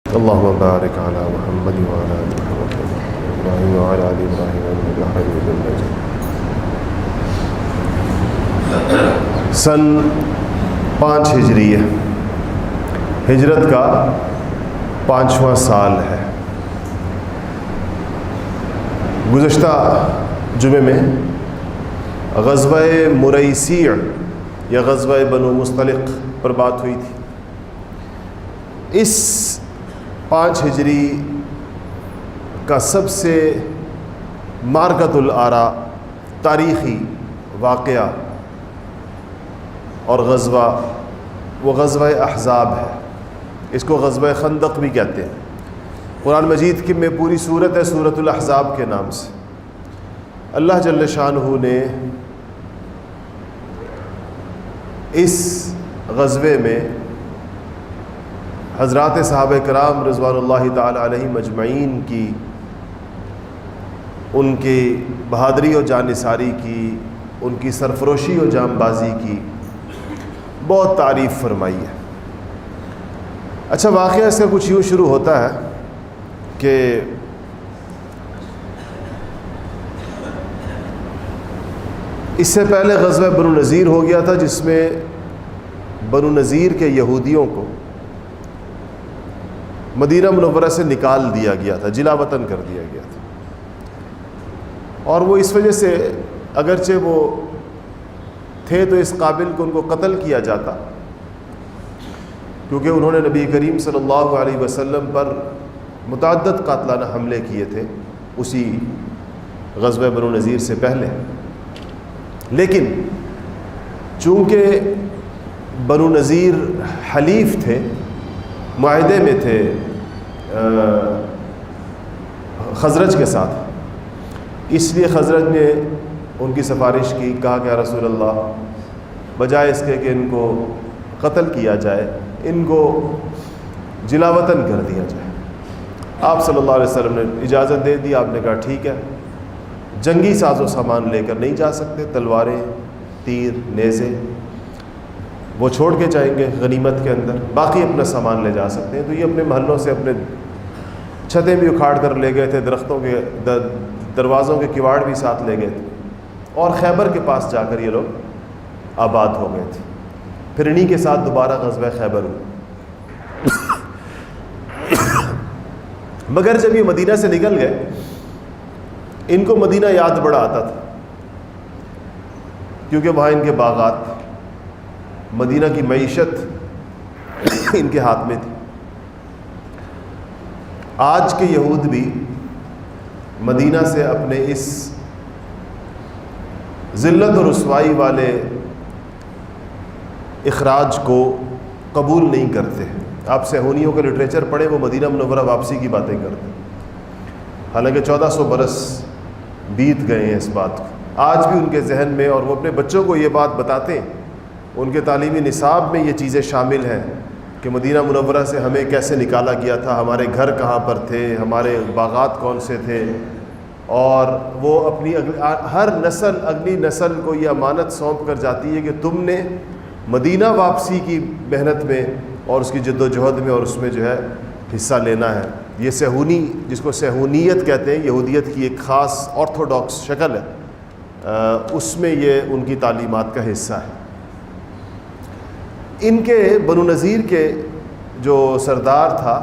اللهم بارك على محمد وعلى آل محمد ابراہیم وعلى آل ابراہیم انک حمید مجید۔ سن 5 ہجری ہے، ہجرت کا 5واں سال ہے۔ گزشتہ جمعے میں غزوہ مریسیع یا غزوہ بنو مصطلق پر بات ہوئی تھی۔ اس 5 ہجری کا سب سے معرکۃ الآراء تاریخی واقعہ اور غزوہ وہ غزوہ احزاب ہے۔ اس کو غزوہ خندق بھی کہتے ہیں۔ قرآن مجید کی میں پوری صورت ہے سورۃ الاحزاب کے نام سے۔ اللہ جل شانہ نے اس غزوے میں حضرات صحابہ کرام رضوان اللہ تعالی علیہم اجمعین کی ان کی بہادری و جانثاری کی، ان کی سرفروشی و جام بازی کی بہت تعریف فرمائی ہے۔ اچھا، واقعہ اس کا کچھ یوں شروع ہوتا ہے کہ اس سے پہلے غزوہ بنو نذیر ہو گیا تھا، جس میں بنو نذیر کے یہودیوں کو مدینہ منورہ سے نکال دیا گیا تھا، جلا وطن کر دیا گیا تھا۔ اور وہ اس وجہ سے اگرچہ وہ تھے تو اس قابل کہ ان کو قتل کیا جاتا، کیونکہ انہوں نے نبی کریم صلی اللہ علیہ وسلم پر متعدد قاتلانہ حملے کیے تھے اسی غزوہ بنو نذیر سے پہلے۔ لیکن چونکہ بنو نذیر حلیف تھے، معاہدے میں تھے خزرج کے ساتھ، اس لیے خزرج نے ان کی سفارش کی، کہا کہ یا رسول اللہ، بجائے اس کے کہ ان کو قتل کیا جائے، ان کو جلا وطن کر دیا جائے۔ آپ صلی اللہ علیہ وسلم نے اجازت دے دی۔ آپ نے کہا ٹھیک ہے، جنگی ساز و سامان لے کر نہیں جا سکتے، تلواریں، تیر، نیزے وہ چھوڑ کے جائیں گے غنیمت کے اندر، باقی اپنا سامان لے جا سکتے ہیں۔ تو یہ اپنے محلوں سے اپنے چھتیں بھی اکھاڑ کر لے گئے تھے، درختوں کے دروازوں کے کواڑ بھی ساتھ لے گئے تھے، اور خیبر کے پاس جا کر یہ لوگ آباد ہو گئے تھے۔ پھر انہی کے ساتھ دوبارہ غزوہ خیبر ہوا۔ مگر جب یہ مدینہ سے نکل گئے، ان کو مدینہ یاد بڑا آتا تھا، کیونکہ وہاں ان کے باغات، مدینہ کی معیشت ان کے ہاتھ میں تھی۔ آج کے یہود بھی مدینہ سے اپنے اس ذلت اور رسوائی والے اخراج کو قبول نہیں کرتے۔ آپ سہونیوں کا لٹریچر پڑھیں، وہ مدینہ منورہ واپسی کی باتیں کرتے ہیں، حالانکہ 1400 برس بیت گئے ہیں اس بات کو۔ آج بھی ان کے ذہن میں، اور وہ اپنے بچوں کو یہ بات بتاتے ہیں، ان کے تعلیمی نصاب میں یہ چیزیں شامل ہیں کہ مدینہ منورہ سے ہمیں کیسے نکالا گیا تھا، ہمارے گھر کہاں پر تھے، ہمارے باغات کون سے تھے، اور وہ اپنی ہر نسل اگلی نسل کو یہ امانت سونپ کر جاتی ہے کہ تم نے مدینہ واپسی کی محنت میں اور اس کی جد و جہد میں اور اس میں جو ہے حصہ لینا ہے۔ یہ سہونی، جس کو سہونیت کہتے ہیں، یہودیت کی ایک خاص آرتھوڈاکس شکل ہے، اس میں یہ ان کی تعلیمات کا حصہ ہے۔ ان کے بنو نذیر کے جو سردار تھا،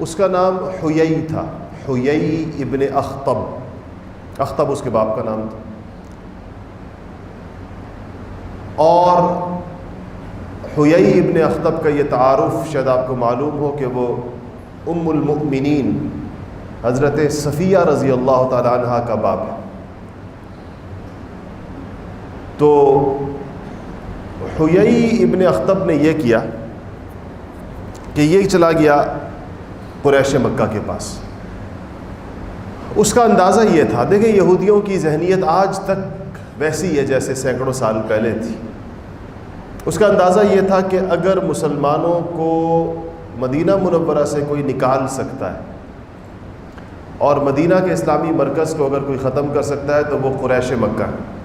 اس کا نام حیی تھا، حیی ابن اخطب۔ اخطب اس کے باپ کا نام تھا۔ اور حیی ابن اخطب کا یہ تعارف شاید آپ کو معلوم ہو کہ وہ ام المؤمنین حضرت صفیہ رضی اللہ تعالی عنہ کا باپ ہے۔ تو حیی ابن اخطب نے یہ کیا کہ یہ چلا گیا قریش مکہ کے پاس۔ اس کا اندازہ یہ تھا، دیکھیں یہودیوں کی ذہنیت آج تک ویسی ہے جیسے سینکڑوں سال پہلے تھی۔ اس کا اندازہ یہ تھا کہ اگر مسلمانوں کو مدینہ منورہ سے کوئی نکال سکتا ہے اور مدینہ کے اسلامی مرکز کو اگر کوئی ختم کر سکتا ہے تو وہ قریش مکہ ہے۔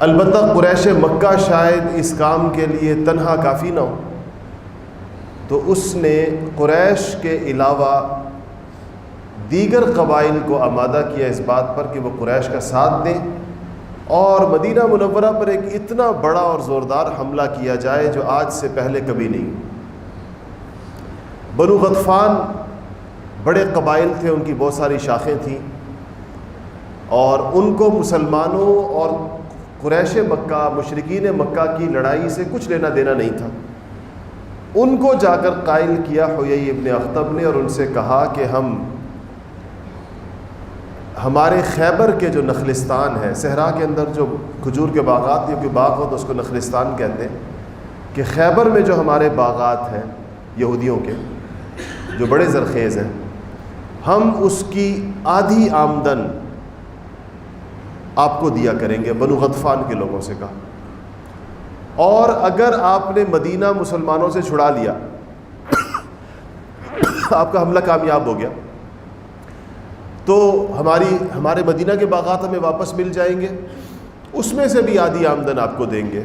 البتہ قریش مکہ شاید اس کام کے لیے تنہا کافی نہ ہو، تو اس نے قریش کے علاوہ دیگر قبائل کو آمادہ کیا اس بات پر کہ وہ قریش کا ساتھ دیں اور مدینہ منورہ پر ایک اتنا بڑا اور زوردار حملہ کیا جائے جو آج سے پہلے کبھی نہیں۔ بنو غطفان بڑے قبائل تھے، ان کی بہت ساری شاخیں تھیں، اور ان کو مسلمانوں اور قریش مکہ، مشرکین مکہ کی لڑائی سے کچھ لینا دینا نہیں تھا۔ ان کو جا کر قائل کیا حیی ابن اخطب نے اور ان سے کہا کہ ہمارے خیبر کے جو نخلستان ہے، صحرا کے اندر جو کھجور کے باغات، کیونکہ باغ ہو تو اس کو نخلستان کہتے ہیں، کہ خیبر میں جو ہمارے باغات ہیں یہودیوں کے جو بڑے زرخیز ہیں، ہم اس کی آدھی آمدن آپ کو دیا کریں گے۔ بنو غطفان کے لوگوں سے کہا، اور اگر آپ نے مدینہ مسلمانوں سے چھڑا لیا، آپ کا حملہ کامیاب ہو گیا، تو ہمارے مدینہ کے باغات ہمیں واپس مل جائیں گے، اس میں سے بھی آدھی آمدن آپ کو دیں گے۔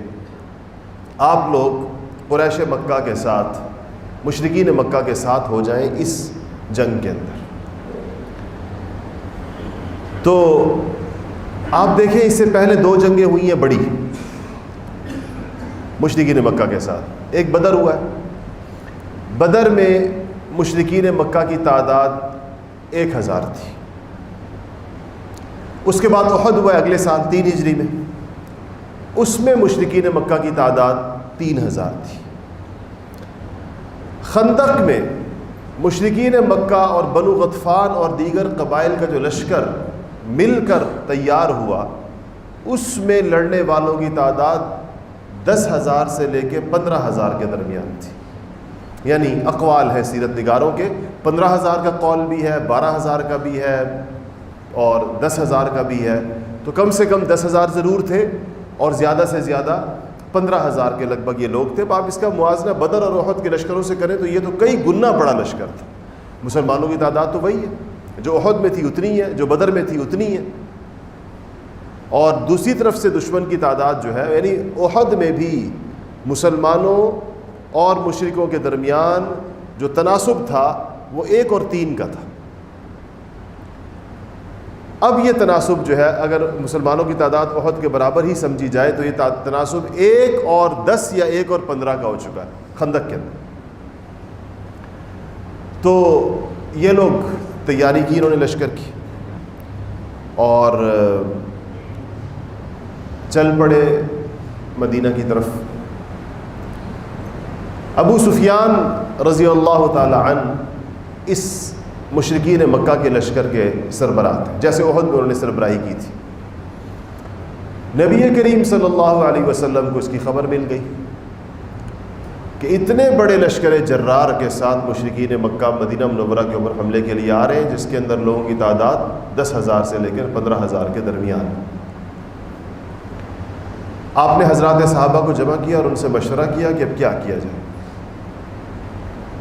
آپ لوگ قریش مکہ کے ساتھ، مشرکین مکہ کے ساتھ ہو جائیں اس جنگ کے اندر۔ تو آپ دیکھیں اس سے پہلے 2 جنگیں ہوئی ہیں بڑی مشرکین مکہ کے ساتھ۔ ایک بدر ہوا ہے، بدر میں مشرکین مکہ کی تعداد 1000 تھی۔ اس کے بعد احد ہوا ہے اگلے سال 3 ہجری میں، اس میں مشرکین مکہ کی تعداد 3000 تھی۔ خندق میں مشرکین مکہ اور بنو غطفان اور دیگر قبائل کا جو لشکر مل کر تیار ہوا، اس میں لڑنے والوں کی تعداد 10,000 سے لے کے 15,000 کے درمیان تھی۔ یعنی اقوال ہے سیرت نگاروں کے، 15,000 کا قول بھی ہے، 12,000 کا بھی ہے، اور 10,000 کا بھی ہے۔ تو کم سے کم 10,000 ضرور تھے، اور زیادہ سے زیادہ 15,000 کے لگ بھگ یہ لوگ تھے۔ آپ اس کا موازنہ بدر اور احد کے لشکروں سے کریں تو یہ تو کئی گنا بڑا لشکر تھا۔ مسلمانوں کی تعداد تو وہی ہے، جو احد میں تھی اتنی ہے، جو بدر میں تھی اتنی ہے، اور دوسری طرف سے دشمن کی تعداد جو ہے، یعنی احد میں بھی مسلمانوں اور مشرکوں کے درمیان جو تناسب تھا وہ 1 اور 3 کا تھا۔ اب یہ تناسب جو ہے اگر مسلمانوں کی تعداد احد کے برابر ہی سمجھی جائے تو یہ تناسب 1 اور 10 یا 1 اور 15 کا ہو چکا ہے خندق کے اندر۔ تو یہ لوگ تیاری کی، انہوں نے لشکر کی اور چل پڑے مدینہ کی طرف۔ ابو سفیان رضی اللہ تعالی عنہ اس مشرکین مکہ کے لشکر کے سربراہ تھے، جیسے احد میں انہوں نے سربراہی کی تھی۔ نبی کریم صلی اللہ علیہ وسلم کو اس کی خبر مل گئی کہ اتنے بڑے لشکر جرار کے ساتھ مشرکین مکہ مدینہ منورہ کے اوپر حملے کے لیے آ رہے ہیں، جس کے اندر لوگوں کی تعداد 10,000 سے لے کر 15,000 کے درمیان۔ آپ نے حضرات صحابہ کو جمع کیا اور ان سے مشورہ کیا کہ اب کیا کیا جائے۔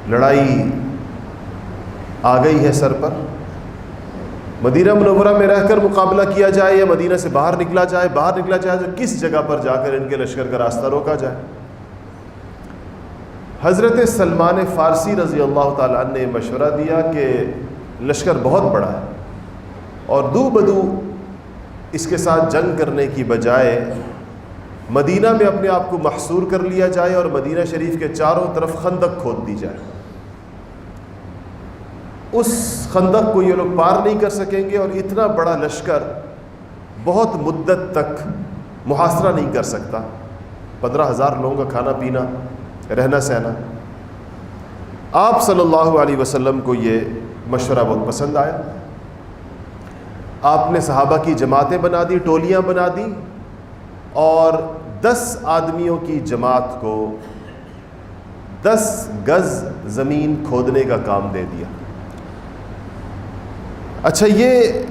لڑائی آ گئی ہے سر پر، مدینہ منورہ میں رہ کر مقابلہ کیا جائے یا مدینہ سے باہر نکلا جائے تو کس جگہ پر جا کر ان کے لشکر کا راستہ روکا جائے۔ حضرت سلمان فارسی رضی اللہ تعالیٰ عنہ نے مشورہ دیا کہ لشکر بہت بڑا ہے اور دو بدو اس کے ساتھ جنگ کرنے کی بجائے مدینہ میں اپنے آپ کو محصور کر لیا جائے اور مدینہ شریف کے چاروں طرف خندق کھود دی جائے۔ اس خندق کو یہ لوگ پار نہیں کر سکیں گے اور اتنا بڑا لشکر بہت مدت تک محاصرہ نہیں کر سکتا۔ 15,000 لوگوں کا کھانا پینا، رہنا سہنا۔ آپ صلی اللہ علیہ وسلم کو یہ مشورہ بہت پسند آیا۔ آپ نے صحابہ کی جماعتیں بنا دی، ٹولیاں بنا دی، اور 10 آدمیوں کی جماعت کو 10 گز زمین کھودنے کا کام دے دیا۔ اچھا، یہ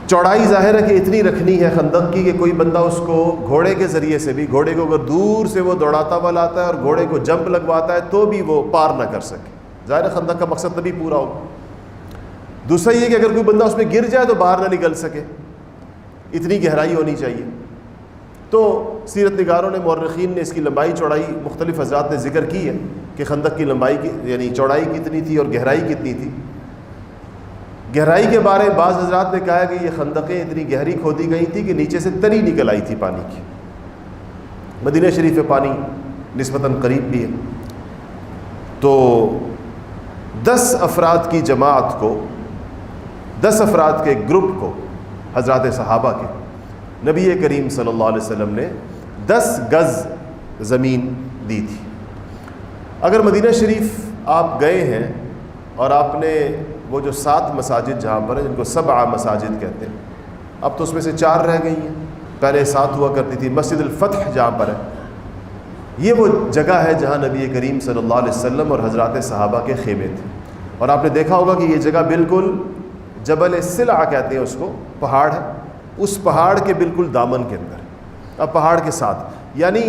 چوڑائی ظاہر ہے کہ اتنی رکھنی ہے خندق کی کہ کوئی بندہ اس کو گھوڑے کے ذریعے سے بھی، گھوڑے کو اگر دور سے وہ دوڑاتا ہوا لاتا ہے اور گھوڑے کو جمپ لگواتا ہے تو بھی وہ پار نہ کر سکے۔ ظاہر ہے خندق کا مقصد تبھی پورا ہو۔ دوسرا یہ کہ اگر کوئی بندہ اس میں گر جائے تو باہر نہ نکل سکے، اتنی گہرائی ہونی چاہیے۔ تو سیرت نگاروں نے، مورخین نے اس کی لمبائی چوڑائی مختلف حضرات نے ذکر کی ہے، کہ خندق کی لمبائی کی یعنی چوڑائی کتنی تھی اور گہرائی کتنی تھی. گہرائی کے بارے میں بعض حضرات نے کہا کہ یہ خندقیں اتنی گہری کھودی گئی تھی کہ نیچے سے تری نکل آئی تھی پانی کی. مدینہ شریف میں پانی نسبتاً قریب بھی ہے. تو 10 افراد کی جماعت کو، 10 افراد کے گروپ کو حضرات صحابہ کے نبی کریم صلی اللہ علیہ وسلم نے 10 گز زمین دی تھی. اگر مدینہ شریف آپ گئے ہیں اور آپ نے وہ جو 7 مساجد جہاں پر ہیں جن کو 7 مساجد کہتے ہیں، اب تو اس میں سے 4 رہ گئی ہیں، پہلے 7 ہوا کرتی تھی. مسجد الفتح جہاں پر ہے، یہ وہ جگہ ہے جہاں نبی کریم صلی اللہ علیہ وسلم اور حضرات صحابہ کے خیمے تھے. اور آپ نے دیکھا ہوگا کہ یہ جگہ بالکل جبل سلع کہتے ہیں اس کو، پہاڑ ہے، اس پہاڑ کے بالکل دامن کے اندر، اب پہاڑ کے ساتھ، یعنی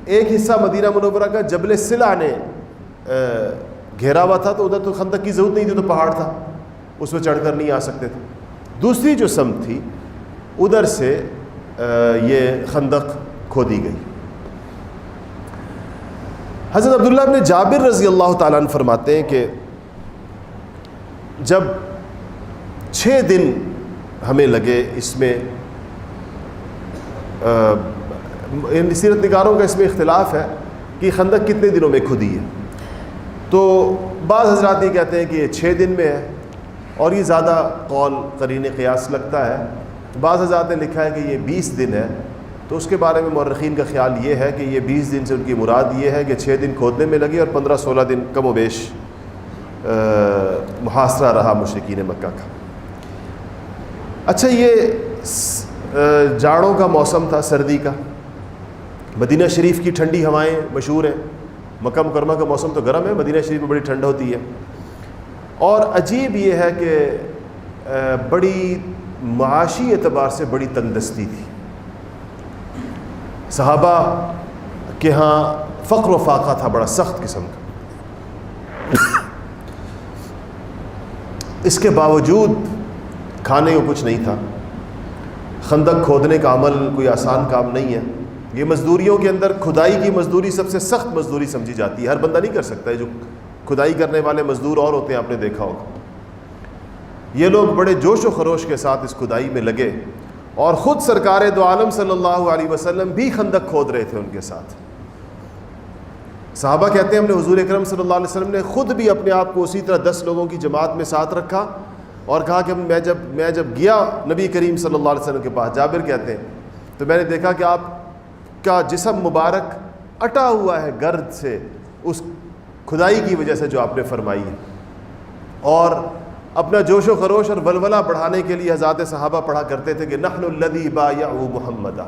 ایک حصہ مدینہ منورہ کا جبل سلع نے گھیرا ہوا تھا، تو ادھر تو خندق کی ضرورت نہیں تھی، تو پہاڑ تھا، اس میں چڑھ کر نہیں آ سکتے تھے. دوسری جو سمت تھی ادھر سے یہ خندق کھودی گئی. حضرت عبداللہ ابن جابر رضی اللہ تعالیٰ عنہ فرماتے ہیں کہ جب 6 دن ہمیں لگے اس میں، سیرت نگاروں کا اس میں اختلاف ہے کہ خندق کتنے دنوں میں کھدی ہے. تو بعض حضرات یہ کہتے ہیں کہ یہ 6 دن میں ہے، اور یہ زیادہ قول قرین قیاس لگتا ہے. بعض حضرات نے لکھا ہے کہ یہ 20 دن ہے. تو اس کے بارے میں مورخین کا خیال یہ ہے کہ یہ 20 دن سے ان کی مراد یہ ہے کہ 6 دن کھودنے میں لگے اور 15-16 دن کم و بیش محاصرہ رہا مشرکین مکہ کا. اچھا، یہ جاڑوں کا موسم تھا، سردی کا. مدینہ شریف کی ٹھنڈی ہوائیں مشہور ہیں. مکہ مکرمہ کا موسم تو گرم ہے، مدینہ شریف میں بڑی ٹھنڈ ہوتی ہے. اور عجیب یہ ہے کہ بڑی معاشی اعتبار سے بڑی تنگدستی تھی. صحابہ کے ہاں فقر و فاقہ تھا بڑا سخت قسم کا. اس کے باوجود کھانے کو کچھ نہیں تھا. خندق کھودنے کا عمل کوئی آسان کام نہیں ہے. یہ مزدوریوں کے اندر کھدائی کی مزدوری سب سے سخت مزدوری سمجھی جاتی ہے. ہر بندہ نہیں کر سکتا ہے. جو کھدائی کرنے والے مزدور اور ہوتے ہیں، آپ نے دیکھا ہوگا. یہ لوگ بڑے جوش و خروش کے ساتھ اس کھدائی میں لگے، اور خود سرکار دو عالم صلی اللہ علیہ وسلم بھی خندق کھود رہے تھے ان کے ساتھ. صحابہ کہتے ہیں ہم نے حضور اکرم صلی اللہ علیہ وسلم نے خود بھی اپنے آپ کو اسی طرح 10 لوگوں کی جماعت میں ساتھ رکھا اور کہا کہ میں جب گیا نبی کریم صلی اللہ علیہ وسلم کے پاس، جابر کہتے ہیں، تو میں نے دیکھا کہ آپ کا جسم مبارک اٹا ہوا ہے گرد سے، اس کھدائی کی وجہ سے جو آپ نے فرمائی ہے. اور اپنا جوش و خروش اور ولولہ بڑھانے کے لیے حضرات صحابہ پڑھا کرتے تھے کہ نحن الذی بایعوا محمدا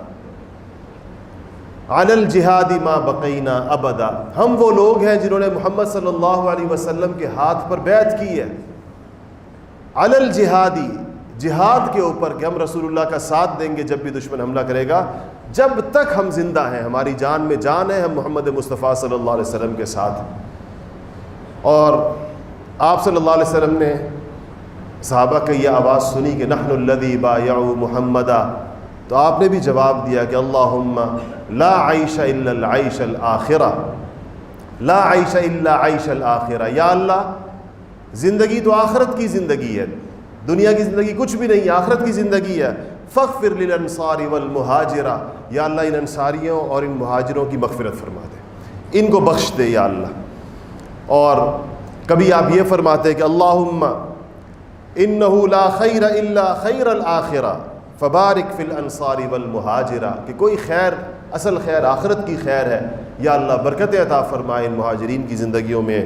علی الجہاد ما بقینا ابدا. ہم وہ لوگ ہیں جنہوں نے محمد صلی اللہ علیہ وسلم کے ہاتھ پر بیعت کی ہے، علی الجہادی، جہاد کے اوپر، کہ ہم رسول اللہ کا ساتھ دیں گے جب بھی دشمن حملہ کرے گا. جب تک ہم زندہ ہیں، ہماری جان میں جان ہے، ہم محمد مصطفیٰ صلی اللہ علیہ وسلم کے ساتھ. اور آپ صلی اللہ علیہ وسلم نے صحابہ کی یہ آواز سنی کہ نحن الذی بایعوا محمدا، تو آپ نے بھی جواب دیا کہ اللہم لا عیش الا العیش الآخرہ، لا عیش الا عیش الآخرہ. یا اللہ، زندگی تو آخرت کی زندگی ہے، دنیا کی زندگی کچھ بھی نہیں، آخرت کی زندگی ہے. فاغفر للانصار والمہاجرہ، یا اللہ ان انصاریوں اور ان مہاجروں کی مغفرت فرما دے، ان کو بخش دے یا اللہ. اور کبھی آپ یہ فرماتے کہ اللہم انہ لا خیر الا خیر الآخرہ فبارک فی الانصار والمہاجرہ، کہ کوئی خیر، اصل خیر آخرت کی خیر ہے، یا اللہ برکت عطا فرمائے ان مہاجرین کی زندگیوں میں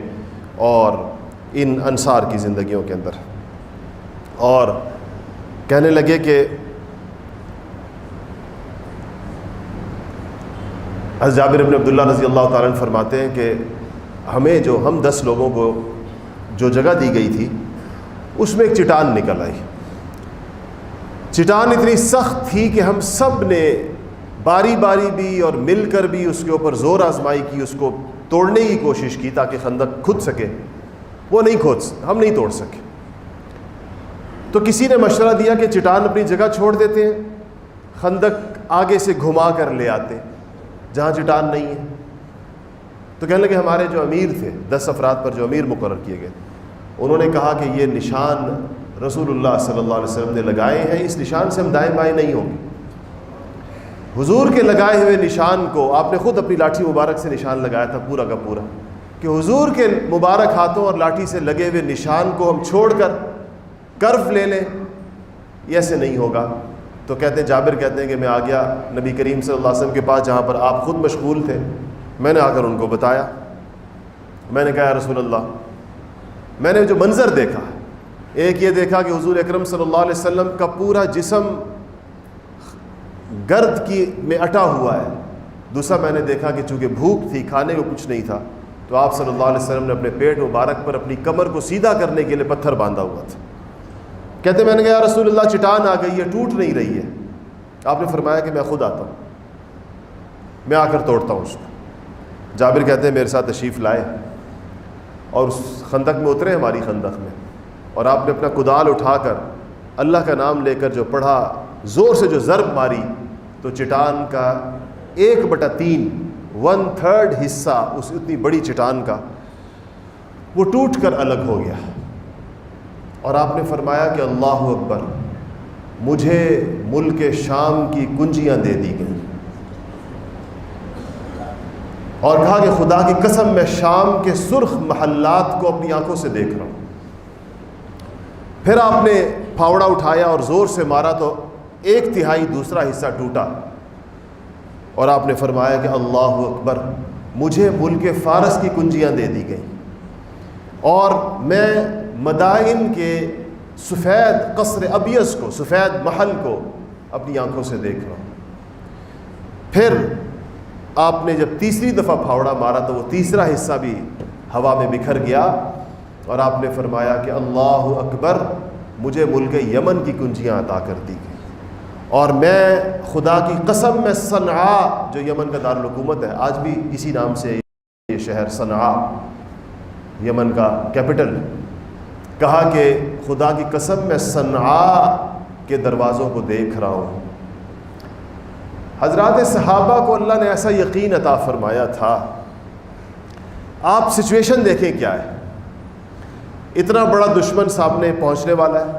اور ان انصار کی زندگیوں کے اندر. اور کہنے لگے کہ حضرت جابر بن عبداللہ رضی اللہ تعالیٰ عنہ فرماتے ہیں کہ ہم 10 لوگوں کو جو جگہ دی گئی تھی اس میں ایک چٹان نکل آئی. چٹان اتنی سخت تھی کہ ہم سب نے باری باری بھی اور مل کر بھی اس کے اوپر زور آزمائی کی، اس کو توڑنے کی کوشش کی تاکہ خندق کھد سکے. وہ ہم نہیں توڑ سکے. تو کسی نے مشورہ دیا کہ چٹان اپنی جگہ چھوڑ دیتے ہیں، خندق آگے سے گھما کر لے آتے جہاں چٹان نہیں ہے. تو کہنے لگے ہمارے جو امیر تھے 10 افراد پر جو امیر مقرر کیے گئے، انہوں نے کہا کہ یہ نشان رسول اللہ صلی اللہ علیہ وسلم نے لگائے ہیں، اس نشان سے ہم دائیں بائیں نہیں ہوں گے۔ حضور کے لگائے ہوئے نشان کو آپ نے خود اپنی لاٹھی مبارک سے نشان لگایا تھا پورا کا پورا، کہ حضور کے مبارک ہاتھوں اور لاٹھی سے لگے ہوئے نشان کو ہم چھوڑ کر کرف لے لیں، یہ ایسے نہیں ہوگا۔ تو کہتے ہیں، جابر کہتے ہیں کہ میں آ گیا نبی کریم صلی اللہ علیہ وسلم کے پاس جہاں پر آپ خود مشغول تھے، میں نے آ کر ان کو بتایا، میں نے کہا یا رسول اللہ، میں نے جو منظر دیکھا، ایک یہ دیکھا کہ حضور اکرم صلی اللہ علیہ وسلم کا پورا جسم گرد کی میں اٹا ہوا ہے، دوسرا میں نے دیکھا کہ چونکہ بھوک تھی، کھانے کو کچھ نہیں تھا، تو آپ صلی اللہ علیہ وسلم نے اپنے پیٹ مبارک پر اپنی کمر کو سیدھا کرنے کے لیے پتھر باندھا ہوا تھا۔ کہتے میں نے کہا یا رسول اللہ چٹان آ گئی ہے، ٹوٹ نہیں رہی ہے۔ آپ نے فرمایا کہ میں خود آتا ہوں، میں آ کر توڑتا ہوں اس کو۔ جابر کہتے ہیں میرے ساتھ تشریف لائے اور اس خندق میں اترے، ہماری خندق میں، اور آپ نے اپنا کدال اٹھا کر اللہ کا نام لے کر جو پڑھا، زور سے جو ضرب ماری، تو چٹان کا 1/3 1/3 حصہ اس اتنی بڑی چٹان کا وہ ٹوٹ کر الگ ہو گیا۔ اور آپ نے فرمایا کہ اللہ اکبر، مجھے ملک شام کی کنجیاں دے دی گئیں، اور کہا کہ خدا کی قسم میں شام کے سرخ محلات کو اپنی آنکھوں سے دیکھ رہا ہوں۔ پھر آپ نے پھاوڑا اٹھایا اور زور سے مارا تو 1/3 دوسرا حصہ ٹوٹا، اور آپ نے فرمایا کہ اللہ اکبر، مجھے ملک فارس کی کنجیاں دے دی گئیں، اور میں مدائن کے سفید قصر ابیض کو، سفید محل کو اپنی آنکھوں سے دیکھ رہا ہوں۔ پھر آپ نے جب تیسری دفعہ پھاوڑا مارا تو وہ تیسرا حصہ بھی ہوا میں بکھر گیا، اور آپ نے فرمایا کہ اللہ اکبر، مجھے ملک یمن کی کنجیاں عطا کر دی گئی، اور میں خدا کی قسم میں صنعاء جو یمن کا دارالحکومت ہے، آج بھی اسی نام سے یہ شہر صنعاء یمن کا کیپٹل، کہا کہ خدا کی قسم میں صنعاء کے دروازوں کو دیکھ رہا ہوں۔ حضرات صحابہ کو اللہ نے ایسا یقین عطا فرمایا تھا۔ آپ سچویشن دیکھیں کیا ہے، اتنا بڑا دشمن سامنے پہنچنے والا ہے،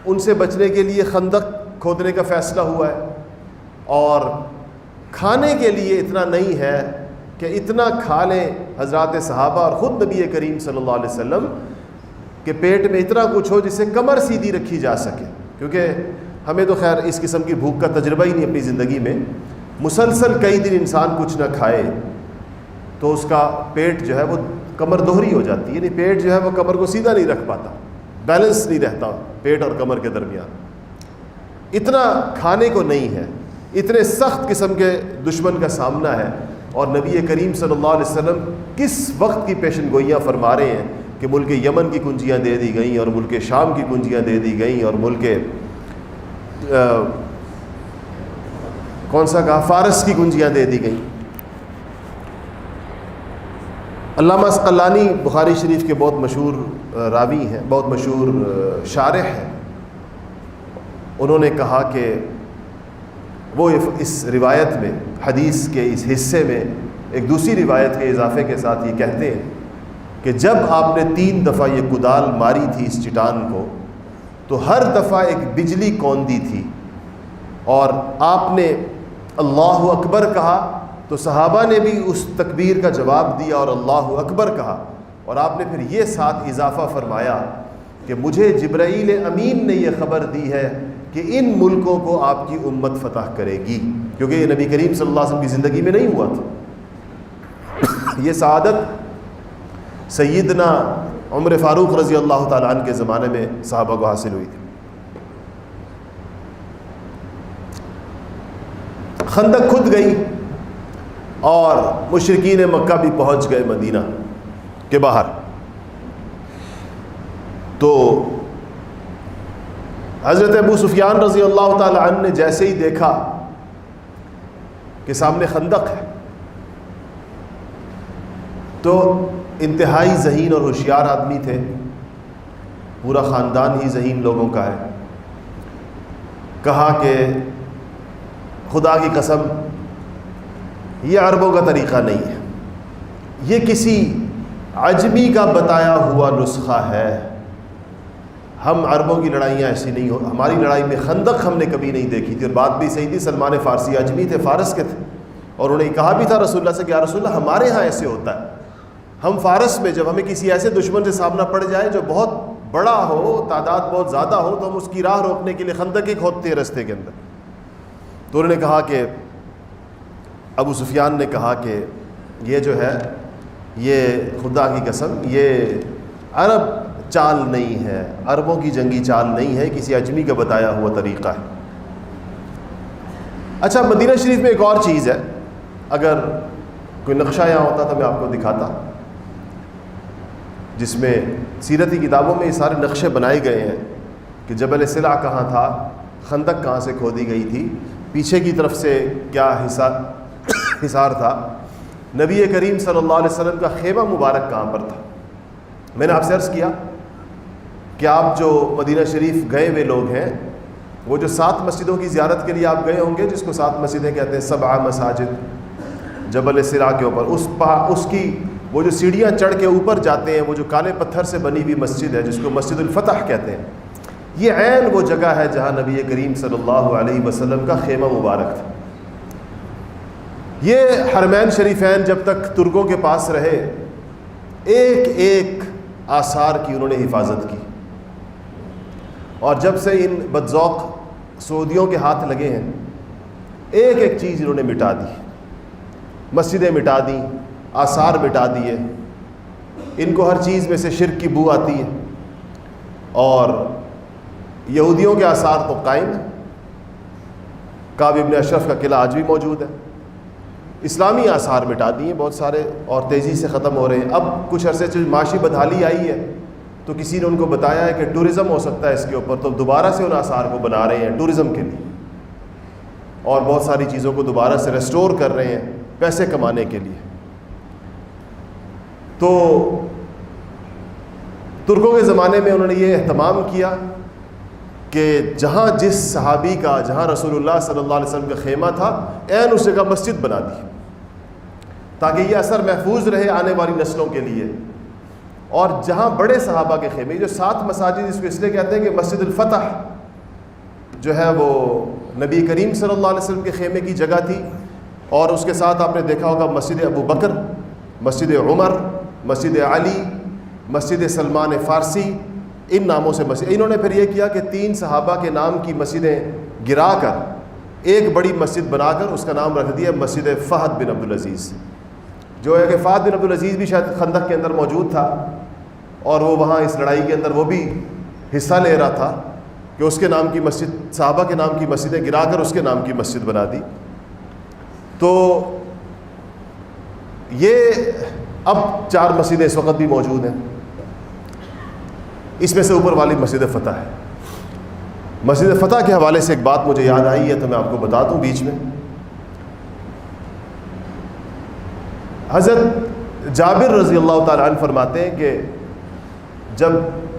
ان سے بچنے کے لیے خندق کھودنے کا فیصلہ ہوا ہے، اور کھانے کے لیے اتنا نہیں ہے کہ اتنا کھا لیں حضرات صحابہ اور خود نبی کریم صلی اللہ علیہ وسلم کہ پیٹ میں اتنا کچھ ہو جس سے کمر سیدھی رکھی جا سکے، کیونکہ ہمیں تو خیر اس قسم کی بھوک کا تجربہ ہی نہیں اپنی زندگی میں۔ مسلسل کئی دن انسان کچھ نہ کھائے تو اس کا پیٹ جو ہے وہ کمر دوہری ہو جاتی ہے، یعنی پیٹ جو ہے وہ کمر کو سیدھا نہیں رکھ پاتا، بیلنس نہیں رہتا پیٹ اور کمر کے درمیان۔ اتنا کھانے کو نہیں ہے، اتنے سخت قسم کے دشمن کا سامنا ہے، اور نبی کریم صلی اللہ علیہ وسلم کس وقت کی پیشن گوئیاں فرما رہے ہیں کہ ملک یمن کی کنجیاں دے دی گئیں، اور ملک شام کی کنجیاں دے دی گئیں، اور ملک کون سا کہا، فارس کی کنجیاں دے دی گئیں۔ علامہ عسقلانی بخاری شریف کے بہت مشہور راوی ہیں، بہت مشہور شارح ہیں، انہوں نے کہا کہ وہ اس روایت میں، حدیث کے اس حصے میں ایک دوسری روایت کے اضافے کے ساتھ یہ کہتے ہیں کہ جب آپ نے 3 دفعہ یہ کدال ماری تھی اس چٹان کو، تو ہر دفعہ ایک بجلی کوندی تھی، اور آپ نے اللہ اکبر کہا تو صحابہ نے بھی اس تکبیر کا جواب دیا اور اللہ اکبر کہا، اور آپ نے پھر یہ ساتھ اضافہ فرمایا کہ مجھے جبرائیل امین نے یہ خبر دی ہے کہ ان ملکوں کو آپ کی امت فتح کرے گی، کیونکہ یہ نبی کریم صلی اللہ علیہ وسلم کی زندگی میں نہیں ہوا تھا۔ یہ سعادت سیدنا عمر فاروق رضی اللہ تعالیٰ عنہ کے زمانے میں صحابہ کو حاصل ہوئی تھی۔ خندق کھد گئی اور مشرکین مکہ بھی پہنچ گئے مدینہ کے باہر، تو حضرت ابو سفیان رضی اللہ تعالی عنہ نے جیسے ہی دیکھا کہ سامنے خندق ہے تو انتہائی ذہین اور ہوشیار آدمی تھے، پورا خاندان ہی ذہین لوگوں کا ہے، کہا کہ خدا کی قسم یہ عربوں کا طریقہ نہیں ہے، یہ کسی عجمی کا بتایا ہوا نسخہ ہے۔ ہم عربوں کی لڑائیاں ایسی نہیں ہو، ہماری لڑائی میں خندق ہم نے کبھی نہیں دیکھی تھی، اور بات بھی صحیح تھی، سلمان فارسی عجمی تھے، فارس کے تھے، اور انہوں نے کہا بھی تھا رسول اللہ سے کہ یا رسول اللہ ہمارے ہاں ایسے ہوتا ہے، ہم فارس میں جب ہمیں کسی ایسے دشمن سے سامنا پڑ جائے جو بہت بڑا ہو، تعداد بہت زیادہ ہو، تو ہم اس کی راہ روکنے کے لیے خندقیں کھودتے ہیں رستے کے اندر۔ تو انہوں نے کہا کہ ابو سفیان نے کہا کہ یہ جو ہے، یہ خدا کی قسم یہ عرب چال نہیں ہے، عربوں کی جنگی چال نہیں ہے، کسی اجمی کا بتایا ہوا طریقہ ہے۔ اچھا، مدینہ شریف میں ایک اور چیز ہے، اگر کوئی نقشہ یہاں ہوتا تو میں آپ کو دکھاتا، جس میں سیرتی کتابوں میں یہ سارے نقشے بنائے گئے ہیں کہ جبل سلع کہاں تھا، خندق کہاں سے کھودی گئی تھی، پیچھے کی طرف سے کیا حصار تھا، نبی کریم صلی اللہ علیہ وسلم کا خیمہ مبارک کہاں پر تھا۔ میں نے آپ سے عرض کیا کہ آپ جو مدینہ شریف گئے ہوئے لوگ ہیں، وہ جو 7 مسجدوں کی زیارت کے لیے آپ گئے ہوں گے، جس کو 7 مسجدیں کہتے ہیں، 7 مساجد جبل سلع کے اوپر، اس کی وہ جو سیڑھیاں چڑھ کے اوپر جاتے ہیں، وہ جو کالے پتھر سے بنی ہوئی مسجد ہے جس کو مسجد الفتح کہتے ہیں، یہ عین وہ جگہ ہے جہاں نبی کریم صلی اللہ علیہ وسلم کا خیمہ مبارک تھا۔ یہ حرمین شریفین جب تک ترکوں کے پاس رہے، ایک ایک آثار کی انہوں نے حفاظت کی، اور جب سے ان بدذوق سعودیوں کے ہاتھ لگے ہیں، ایک ایک چیز انہوں نے مٹا دی، مسجدیں مٹا دیں، آثار مٹا دیے، ان کو ہر چیز میں سے شرک کی بو آتی ہے، اور یہودیوں کے آثار تو قائم ہیں، کعب ابن اشرف کا قلعہ آج بھی موجود ہے، اسلامی آثار مٹا دیے بہت سارے، اور تیزی سے ختم ہو رہے ہیں۔ اب کچھ عرصے سے معاشی بدحالی آئی ہے، تو کسی نے ان کو بتایا ہے کہ ٹورزم ہو سکتا ہے اس کے اوپر، تو دوبارہ سے ان آثار کو بنا رہے ہیں ٹورزم کے لیے، اور بہت ساری چیزوں کو دوبارہ سے ریسٹور کر رہے ہیں پیسے کمانے کے لیے۔ تو ترکوں کے زمانے میں انہوں نے یہ اہتمام کیا کہ جہاں جس صحابی کا، جہاں رسول اللہ صلی اللہ علیہ وسلم کا خیمہ تھا، عین اس جگہ مسجد بنا دی، تاکہ یہ اثر محفوظ رہے آنے والی نسلوں کے لیے۔ اور جہاں بڑے صحابہ کے خیمے، جو 7 مساجد اس کو اس لیے کہتے ہیں کہ مسجد الفتح جو ہے وہ نبی کریم صلی اللہ علیہ وسلم کے خیمے کی جگہ تھی، اور اس کے ساتھ آپ نے دیکھا ہوگا مسجد ابو بکر، مسجد عمر، مسجد علی، مسجد سلمان فارسی، ان ناموں سے مسجد۔ انہوں نے پھر یہ کیا کہ 3 صحابہ کے نام کی مسجدیں گرا کر ایک بڑی مسجد بنا کر اس کا نام رکھ دیا مسجد فہد بن عبدالعزیز، جو ہے کہ فہد بن عبدالعزیز بھی شاید خندق کے اندر موجود تھا، اور وہ وہاں اس لڑائی کے اندر وہ بھی حصہ لے رہا تھا، کہ اس کے نام کی مسجد، صحابہ کے نام کی مسجدیں گرا کر اس کے نام کی مسجد بنا دی۔ تو یہ اب 4 مسجدیں اس وقت بھی موجود ہیں، اس میں سے اوپر والی مسجد فتح ہے۔ مسجد فتح کے حوالے سے ایک بات مجھے یاد آئی ہے تو میں آپ کو بتا دوں بیچ میں۔ حضرت جابر رضی اللہ تعالیٰ عنہ فرماتے ہیں کہ جب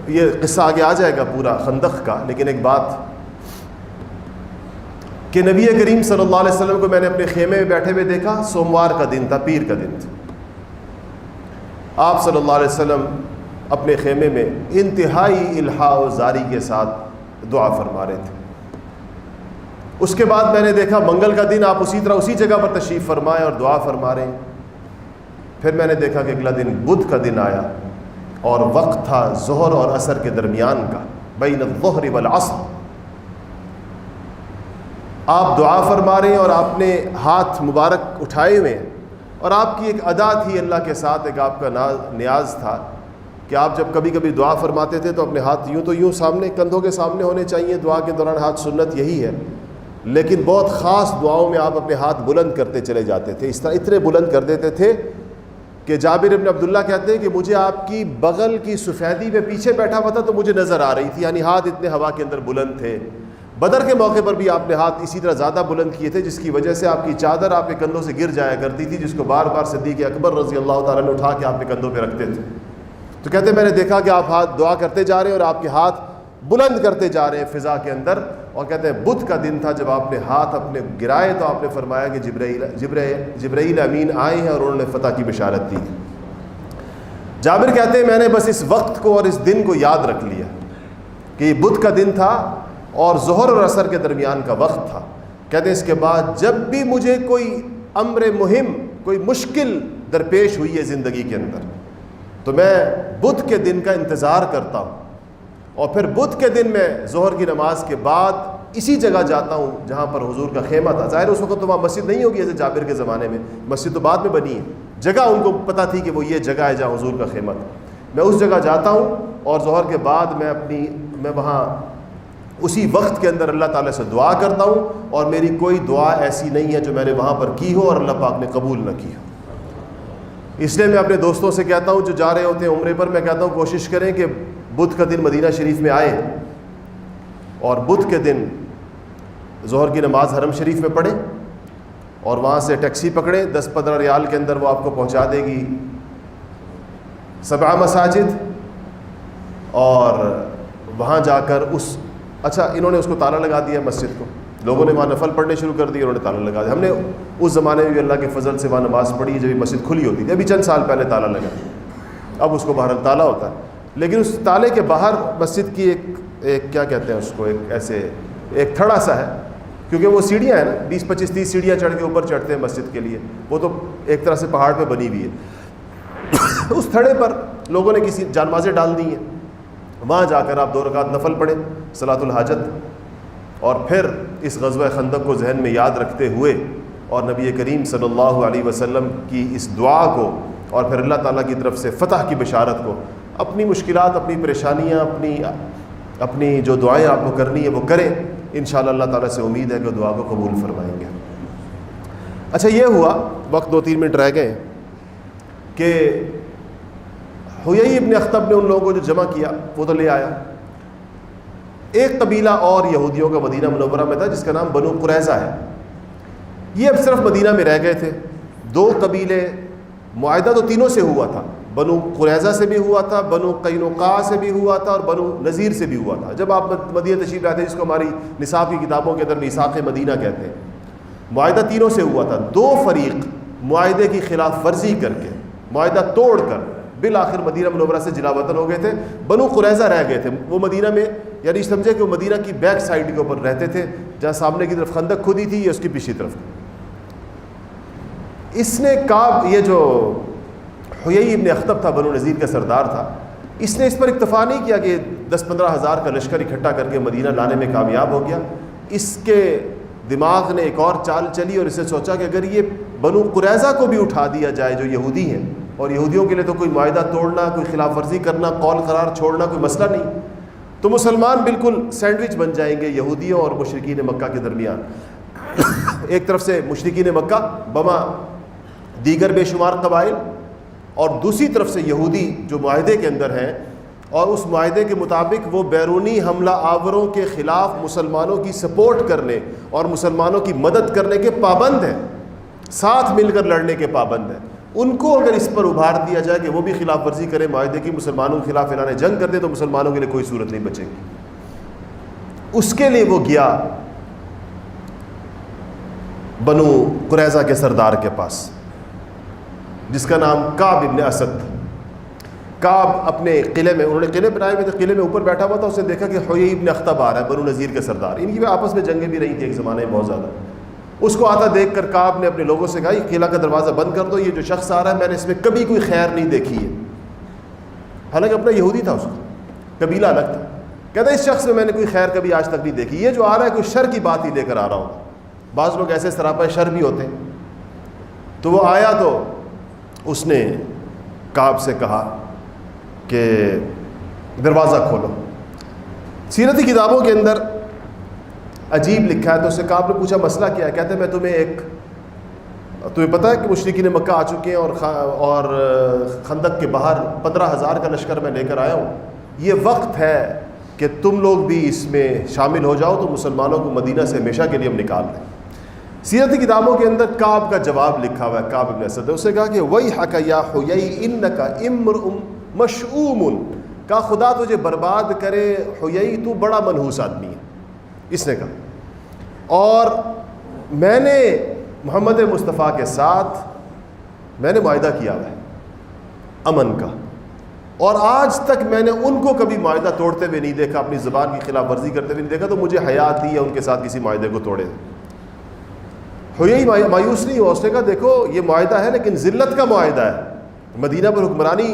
یہ قصہ آگے آ جائے گا پورا خندق کا، لیکن ایک بات کہ نبی کریم صلی اللہ علیہ وسلم کو میں نے اپنے خیمے میں بیٹھے ہوئے دیکھا، سوموار کا دن تھا، پیر کا دن تھا، آپ صلی اللہ علیہ وسلم اپنے خیمے میں انتہائی الحاح و زاری کے ساتھ دعا فرما رہے تھے۔ اس کے بعد میں نے دیکھا منگل کا دن آپ اسی طرح اسی جگہ پر تشریف فرمائے اور دعا فرما رہے ہیں۔ پھر میں نے دیکھا کہ اگلا دن بدھ کا دن آیا، اور وقت تھا ظہر اور عصر کے درمیان کا، بین الظہر والعصر، آپ دعا فرما رہے ہیں اور آپ نے ہاتھ مبارک اٹھائے ہوئے ہیں، اور آپ کی ایک ادا تھی اللہ کے ساتھ، ایک آپ کا نیاز تھا کہ آپ جب کبھی کبھی دعا فرماتے تھے تو اپنے ہاتھ یوں تو یوں سامنے، کندھوں کے سامنے ہونے چاہیے دعا کے دوران، ہاتھ سنت یہی ہے، لیکن بہت خاص دعاؤں میں آپ اپنے ہاتھ بلند کرتے چلے جاتے تھے، اس طرح اتنے بلند کر دیتے تھے کہ جابر ابن عبداللہ کہتے ہیں کہ مجھے آپ کی بغل کی سفیدی میں پیچھے بیٹھا ہوا تھا تو مجھے نظر آ رہی تھی، یعنی ہاتھ اتنے ہوا کے اندر بلند تھے۔ بدر کے موقع پر بھی آپ نے ہاتھ اسی طرح زیادہ بلند کیے تھے، جس کی وجہ سے آپ کی چادر آپ کے کندھوں سے گر جایا کرتی تھی، جس کو بار بار صدیق اکبر رضی اللہ تعالیٰ نے اٹھا کے آپ کے کندھوں پہ رکھتے تھے۔ تو کہتے ہیں میں نے دیکھا کہ آپ ہاتھ دعا کرتے جا رہے ہیں اور آپ کے ہاتھ بلند کرتے جا رہے ہیں فضا کے اندر، اور کہتے ہیں بدھ کا دن تھا جب آپ نے ہاتھ اپنے گرائے تو آپ نے فرمایا کہ جبرائیل امین آئے ہیں اور انہوں نے فتح کی بشارت دی. جابر کہتے ہیں میں نے بس اس وقت کو اور اس دن کو یاد رکھ لیا کہ یہ بدھ کا دن تھا اور ظہر اور عصر کے درمیان کا وقت تھا. کہتے ہیں اس کے بعد جب بھی مجھے کوئی امر مہم، کوئی مشکل درپیش ہوئی ہے زندگی کے اندر، تو میں بدھ کے دن کا انتظار کرتا ہوں، اور پھر بدھ کے دن میں ظہر کی نماز کے بعد اسی جگہ جاتا ہوں جہاں پر حضور کا خیمہ تھا. ظاہر اس وقت تو وہاں مسجد نہیں ہوگی جیسے جابر کے زمانے میں، مسجد تو بعد میں بنی ہے. جگہ ان کو پتہ تھی کہ وہ یہ جگہ ہے جہاں حضور کا خیمہ تھا. میں اس جگہ جاتا ہوں اور ظہر کے بعد میں وہاں اسی وقت کے اندر اللہ تعالیٰ سے دعا کرتا ہوں، اور میری کوئی دعا ایسی نہیں ہے جو میں نے وہاں پر کی ہو اور اللہ پاک نے قبول نہ کی ہو. اس لیے میں اپنے دوستوں سے کہتا ہوں جو جا رہے ہوتے ہیں عمرے پر، میں کہتا ہوں کوشش کریں کہ بدھ کا دن مدینہ شریف میں آئیں اور بدھ کے دن ظہر کی نماز حرم شریف میں پڑھیں، اور وہاں سے ٹیکسی پکڑیں، 10-15 ریال کے اندر وہ آپ کو پہنچا دے گی 7 مساجد. اور وہاں جا کر اچھا انہوں نے اس کو تالا لگا دیا مسجد کو، لوگوں نے وہاں نفل پڑھنے شروع کر دیے، انہوں نے تالا لگا دیا. ہم نے اس زمانے میں بھی اللہ کے فضل سے وہاں نماز پڑھی جب یہ مسجد کھلی ہوتی تھی، ابھی چند سال پہلے تالا لگا، اب اس کو باہر تالا ہوتا ہے. لیکن اس تالے کے باہر مسجد کی ایک کیا کہتے ہیں اس کو، ایک تھڑا سا ہے، کیونکہ وہ سیڑھیاں ہیں نا، 20-25-30 سیڑھیاں چڑھ کے اوپر چڑھتے ہیں مسجد کے لیے، وہ تو ایک طرح سے پہاڑ پہ بنی ہوئی ہے. اس تھڑے پر لوگوں نے کسی جانمازیں ڈال دی ہیں، وہاں جا کر آپ 2 رکعت نفل پڑھیں صلاۃ الحاجت، اور پھر اس غزوہ خندق کو ذہن میں یاد رکھتے ہوئے اور نبی کریم صلی اللہ علیہ وسلم کی اس دعا کو اور پھر اللہ تعالیٰ کی طرف سے فتح کی بشارت کو، اپنی مشکلات، اپنی پریشانیاں، اپنی جو دعائیں آپ کو کرنی ہے وہ کریں. انشاءاللہ اللہ تعالیٰ سے امید ہے کہ دعا کو قبول فرمائیں گے. اچھا یہ ہوا، وقت 2-3 منٹ رہ گئے، کہ حیی ابن اخطب نے ان لوگوں کو جو جمع کیا وہ تو لے آیا. ایک قبیلہ اور یہودیوں کا مدینہ منورہ میں تھا جس کا نام بنو قریظہ ہے. یہ اب صرف مدینہ میں رہ گئے تھے. 2 قبیلے، معاہدہ تو تینوں سے ہوا تھا، بنو قریظہ سے بھی ہوا تھا، بنو قینقاع سے بھی ہوا تھا، اور بنو نذیر سے بھی ہوا تھا. جب آپ مدینہ تشریف لاتے ہیں، جس کو ہماری نصاب کی کتابوں کے اندر میثاق مدینہ کہتے ہیں، معاہدہ تینوں سے ہوا تھا. 2 فریق معاہدے کی خلاف ورزی کر کے، معاہدہ توڑ کر بالآخر مدینہ منورہ سے جلا وطن ہو گئے تھے. بنو قریظہ رہ گئے تھے. وہ مدینہ میں، یعنی سمجھے کہ وہ مدینہ کی بیک سائڈ کے اوپر رہتے تھے، جہاں سامنے کی طرف خندق کھودی تھی، یہ اس کی پچھلی طرف. اس نے یہ جو حیی ابن اخطب تھا، بنو نذیر کا سردار تھا، اس نے اس پر اکتفا نہیں کیا کہ 10-15 ہزار کا لشکر اکٹھا کر کے مدینہ لانے میں کامیاب ہو گیا. اس کے دماغ نے ایک اور چال چلی اور اس نے سوچا کہ اگر یہ بنو قریظہ کو بھی اٹھا دیا جائے جو یہودی ہیں، اور یہودیوں کے لیے تو کوئی معاہدہ توڑنا، کوئی خلاف ورزی کرنا، قول قرار چھوڑنا کوئی مسئلہ نہیں، تو مسلمان بالکل سینڈوچ بن جائیں گے یہودیوں اور مشرکین مکہ کے درمیان. ایک طرف سے مشرکین مکہ بما دیگر بے شمار قبائل، اور دوسری طرف سے یہودی جو معاہدے کے اندر ہیں، اور اس معاہدے کے مطابق وہ بیرونی حملہ آوروں کے خلاف مسلمانوں کی سپورٹ کرنے اور مسلمانوں کی مدد کرنے کے پابند ہیں، ساتھ مل کر لڑنے کے پابند ہیں. ان کو اگر اس پر ابھار دیا جائے کہ وہ بھی خلاف ورزی کرے معاہدے کی، مسلمانوں کے خلاف اعلان جنگ کر دے، تو مسلمانوں کے لیے کوئی صورت نہیں بچے گی. اس کے لیے وہ گیا بنو قریظہ کے سردار کے پاس، جس کا نام کعب ابن اسد. کعب اپنے قلعے میں، انہوں نے قلعے بنائے ہوئے تھے، قلعے میں اوپر بیٹھا ہوا تھا. اس نے دیکھا کہ حیی ابن اخطب آ رہا ہے، بنو نذیر کے سردار. ان کی آپس میں جنگیں بھی رہی تھیں ایک زمانے میں بہت زیادہ. اس کو آتا دیکھ کر کعب نے اپنے لوگوں سے کہا یہ قلعہ کا دروازہ بند کر دو، یہ جو شخص آ رہا ہے میں نے اس میں کبھی کوئی خیر نہیں دیکھی ہے. حالانکہ اپنا یہودی تھا، اس کا قبیلہ الگ تھا. کہتا ہے اس شخص میں نے کوئی خیر کبھی آج تک نہیں دیکھی، یہ جو آ رہا ہے کوئی شر کی بات ہی لے کر آ رہا ہوگا. بعض لوگ ایسے سراپا شر بھی ہوتے ہیں. تو وہ آیا تو اس نے کعب سے کہا کہ دروازہ کھولو. سیرتی کتابوں کے اندر عجیب لکھا ہے. تو اس سے کعب نے پوچھا مسئلہ کیا ہے؟ کہتے ہیں میں تمہیں پتہ ہے کہ مشرکین مکہ آ چکے ہیں اور خندق کے باہر 15,000 کا لشکر میں لے کر آیا ہوں. یہ وقت ہے کہ تم لوگ بھی اس میں شامل ہو جاؤ، تو مسلمانوں کو مدینہ سے ہمیشہ کے لیے ہم نکال دیں. سیرتی کتابوں کے اندر کعب کا جواب لکھا ہوا ہے. کعب ابن اسد نے اس سے کہا کہ ویحک یا حیی انک امرؤ مشؤوم، کہا خدا تجھے برباد کرے حیی، تو بڑا منحوس آدمی ہے. اس نے کہا، اور میں نے محمد مصطفیٰ کے ساتھ میں نے معاہدہ کیا ہے امن کا، اور آج تک میں نے ان کو کبھی معاہدہ توڑتے ہوئے نہیں دیکھا، اپنی زبان کی خلاف ورزی کرتے ہوئے نہیں دیکھا، تو مجھے حیا آتی ہے ان کے ساتھ کسی معاہدے کو توڑے۔ ہوئی مایوس نہیں ہوا، اس نے کہا دیکھو یہ معاہدہ ہے لیکن ذلت کا معاہدہ ہے، مدینہ پر حکمرانی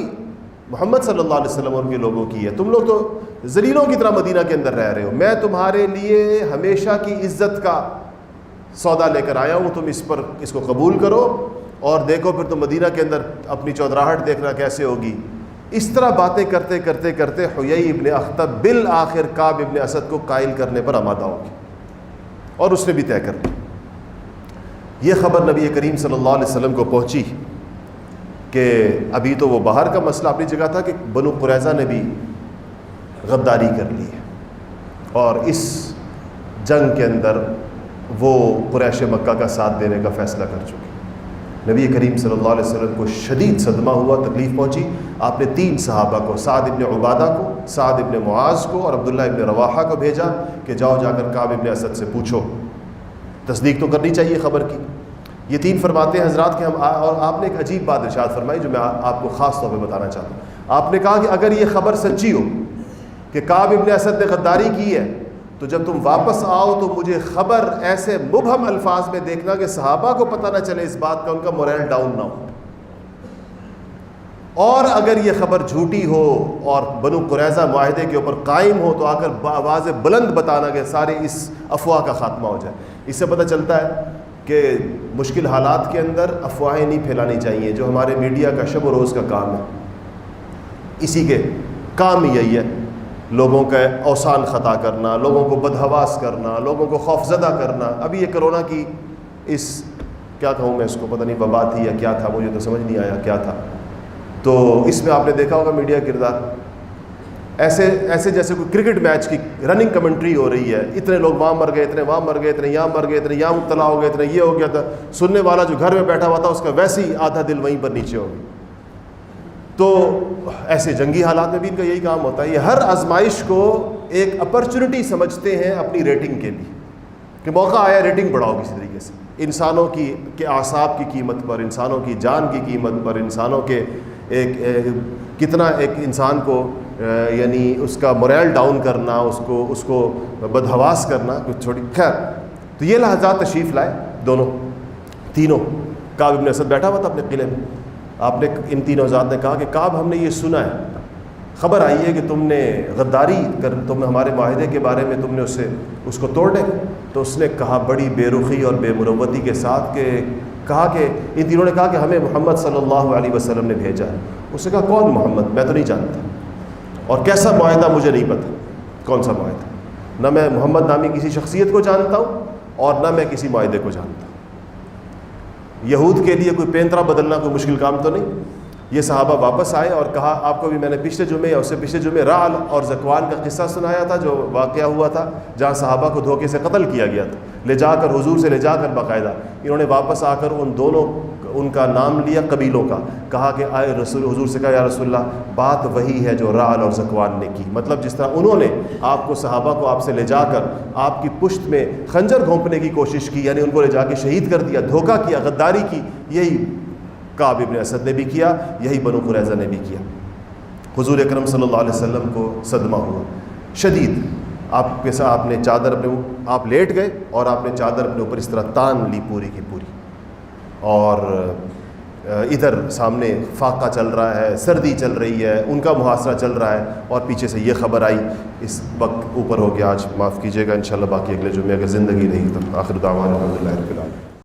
محمد صلی اللہ علیہ وسلم اور ان کے لوگوں کی ہے، تم لوگ تو ذلیلوں کی طرح مدینہ کے اندر رہ رہے ہو، میں تمہارے لیے ہمیشہ کی عزت کا سودا لے کر آیا ہوں، تم اس کو قبول کرو اور دیکھو پھر تم مدینہ کے اندر اپنی چودراہٹ دیکھنا کیسے ہوگی۔ اس طرح باتیں کرتے کرتے کرتے حیی ابن اخطب بالآخر کعب ابن اسد کو قائل کرنے پر آمادہ ہو گئی، اور اس نے بھی طے کر لی۔ یہ خبر نبی کریم صلی اللہ علیہ وسلم کو پہنچی کہ ابھی تو وہ باہر کا مسئلہ اپنی جگہ تھا کہ بنو قریظہ نے بھی غداری کر لی ہے، اور اس جنگ کے اندر وہ قریش مکہ کا ساتھ دینے کا فیصلہ کر چکے۔ نبی کریم صلی اللہ علیہ وسلم کو شدید صدمہ ہوا، تکلیف پہنچی۔ آپ نے 3 صحابہ کو، سعد ابن عبادہ کو، سعد ابن معاذ کو اور عبداللہ ابن رواحہ کو بھیجا کہ جاؤ جا کر کعب ابن اسد سے پوچھو، تصدیق تو کرنی چاہیے خبر کی۔ یہ 3 فرماتے ہیں حضرات کہ اور آپ نے ایک عجیب بات ارشاد فرمائی جو میں آپ کو خاص طور پہ بتانا چاہتا ہوں۔ آپ نے کہا کہ اگر یہ خبر سچی ہو کہ کعب ابن اسد نے غداری کی ہے تو جب تم واپس آؤ تو مجھے خبر ایسے مبہم الفاظ میں دیکھنا کہ صحابہ کو پتہ نہ چلے اس بات کا، ان کا مورل ڈاؤن نہ ہو، اور اگر یہ خبر جھوٹی ہو اور بنو قریظہ معاہدے کے اوپر قائم ہو تو آ کر آواز بلند بتانا کہ سارے اس افواہ کا خاتمہ ہو جائے۔ اس سے پتہ چلتا ہے کہ مشکل حالات کے اندر افواہیں نہیں پھیلانی چاہیے، جو ہمارے میڈیا کا شب و روز کا کام ہے، اسی کے کام یہی ہے، لوگوں کا اوسان خطا کرنا، لوگوں کو بدحواس کرنا، لوگوں کو خوفزدہ کرنا۔ ابھی یہ کرونا کی اس کیا کہوں میں اس کو، پتہ نہیں وبا تھی یا کیا تھا، مجھے تو سمجھ نہیں آیا کیا تھا، تو اس میں آپ نے دیکھا ہوگا میڈیا کردار ایسے جیسے کوئی کرکٹ میچ کی رننگ کمنٹری ہو رہی ہے، اتنے لوگ وہاں مر گئے، اتنے وہاں مر گئے، اتنے یہاں مر گئے، اتنے یہاں مبتلا ہو گئے، اتنے یہ ہو گیا تھا، سننے والا جو گھر میں بیٹھا ہوا تھا اس کا ویسے ہی آدھا دل وہیں پر نیچے ہو گیا۔ تو ایسے جنگی حالات میں بھی ان کا یہی کام ہوتا ہے، یہ ہر آزمائش کو ایک اپرچونٹی سمجھتے ہیں اپنی ریٹنگ کے لیے، کہ موقع آیا ریٹنگ بڑھاؤ کسی طریقے سے، انسانوں کے اعصاب کی قیمت پر، انسانوں کی جان کی قیمت پر، انسانوں کے کتنا ایک انسان کو یعنی اس کا مورل ڈاؤن کرنا، اس کو بدحواس کرنا کچھ چھوڑی۔ خیر، تو یہ لحظات تشریف لائے تینوں۔ کعب ابن اسد بیٹھا ہوا تھا اپنے قلعے میں، آپ نے ان تینوں حضرات نے کہا کہ کعب ہم نے یہ سنا ہے، خبر آئی ہے کہ تم نے غداری کر، تم ہمارے معاہدے کے بارے میں تم نے اس کو توڑنے۔ تو اس نے کہا بڑی بے رخی اور بے مروتی کے ساتھ کہ ان تینوں نے کہا کہ ہمیں محمد صلی اللہ علیہ وسلم نے بھیجا ہے۔ اس نے کہا کون محمد؟ میں تو نہیں جانتا، اور کیسا معاہدہ مجھے نہیں پتہ، کون سا معاہدہ، نہ میں محمد نامی کسی شخصیت کو جانتا ہوں اور نہ میں کسی معاہدے کو جانتا ہوں۔ یہود کے لیے کوئی پینترا بدلنا کوئی مشکل کام تو نہیں۔ یہ صحابہ واپس آئے اور کہا، آپ کو بھی میں نے پچھلے جمعے یا اس سے پچھلے جمعے رعل اور ذکوان کا قصہ سنایا تھا، جو واقعہ ہوا تھا جہاں صحابہ کو دھوکے سے قتل کیا گیا تھا، لے جا کر حضور سے لے جا کر باقاعدہ انہوں نے واپس آ کر ان کا نام لیا قبیلوں کا، کہا کہ آئے حضور سے کہا یا رسول اللہ بات وہی ہے جو رعل اور ذکوان نے کی، مطلب جس طرح انہوں نے آپ کو صحابہ کو آپ سے لے جا کر آپ کی پشت میں خنجر گھونپنے کی کوشش کی، یعنی ان کو لے جا کے شہید کر دیا، دھوکہ کیا، غداری کی، یہی کعب ابن اسد نے بھی کیا، یہی بنو قریظہ نے بھی کیا۔ حضور اکرم صلی اللہ علیہ وسلم کو صدمہ ہوا شدید، آپ کے ساتھ آپ نے چادر آپ لیٹ گئے اور آپ نے چادر اپنے اوپر اس طرح تان لی پوری کی پوری، اور ادھر سامنے فاقہ چل رہا ہے، سردی چل رہی ہے، ان کا محاصرہ چل رہا ہے، اور پیچھے سے یہ خبر آئی۔ اس وقت اوپر ہو گیا، آج معاف کیجیے گا، انشاءاللہ باقی اگلے جمعے اگر زندگی رہی تو۔ آخر دعوانا الحمدللہ رب العالمین۔